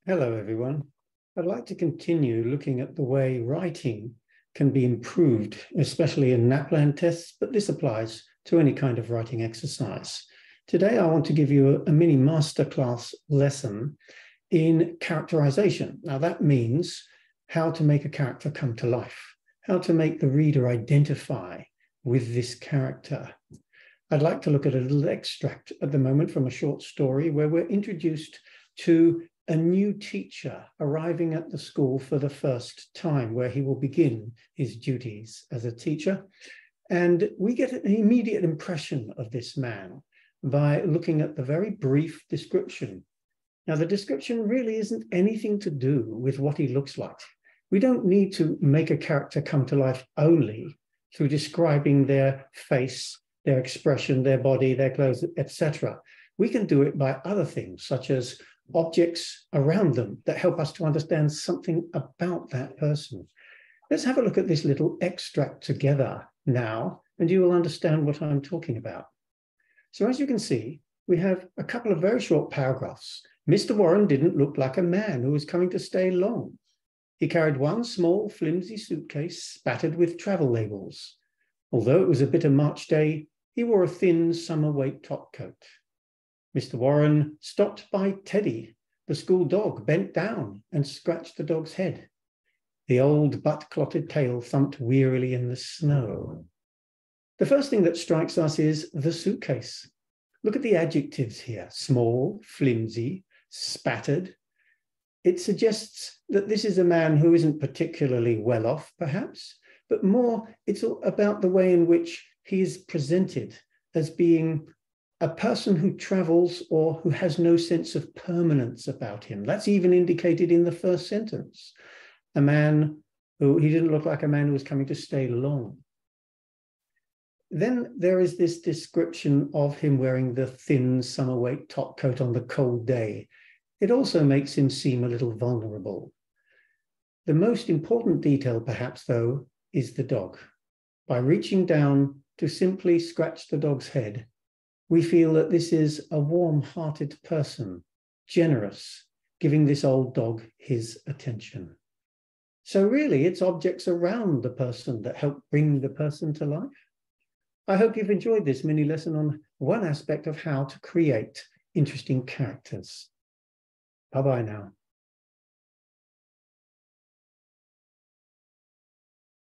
Hello, everyone. I'd like to continue looking at the way writing can be improved, especially in NAPLAN tests, but this applies to any kind of writing exercise. Today, I want to give you a mini masterclass lesson in characterization. Now, that means how to make a character come to life, how to make the reader identify with this character. I'd like to look at a little extract at the moment from a short story where we're introduced to a new teacher arriving at the school for the first time, where he will begin his duties as a teacher. And we get an immediate impression of this man by looking at the very brief description. Now, the description really isn't anything to do with what he looks like. We don't need to make a character come to life only through describing their face, their expression, their body, their clothes, etc. We can do it by other things, such as objects around them that help us to understand something about that person. Let's have a look at this little extract together now, and you will understand what I'm talking about. So as you can see, we have a couple of very short paragraphs. Mr. Warren didn't look like a man who was coming to stay long. He carried one small, flimsy suitcase spattered with travel labels. Although it was a bitter March day, he wore a thin summer weight topcoat. Mr. Warren stopped by Teddy. The school dog bent down and scratched the dog's head. The old butt-clotted tail thumped wearily in the snow. The first thing that strikes us is the suitcase. Look at the adjectives here: small, flimsy, spattered. It suggests that this is a man who isn't particularly well off, perhaps, but more it's about the way in which he is presented as being a person who travels or who has no sense of permanence about him. That's even indicated in the first sentence. A man who, he didn't look like a man who was coming to stay long. Then there is this description of him wearing the thin summer weight top coat on the cold day. It also makes him seem a little vulnerable. The most important detail, perhaps, though, is the dog. By reaching down to simply scratch the dog's head, we feel that this is a warm-hearted person, generous, giving this old dog his attention. So really, it's objects around the person that help bring the person to life. I hope you've enjoyed this mini lesson on one aspect of how to create interesting characters. Bye-bye now.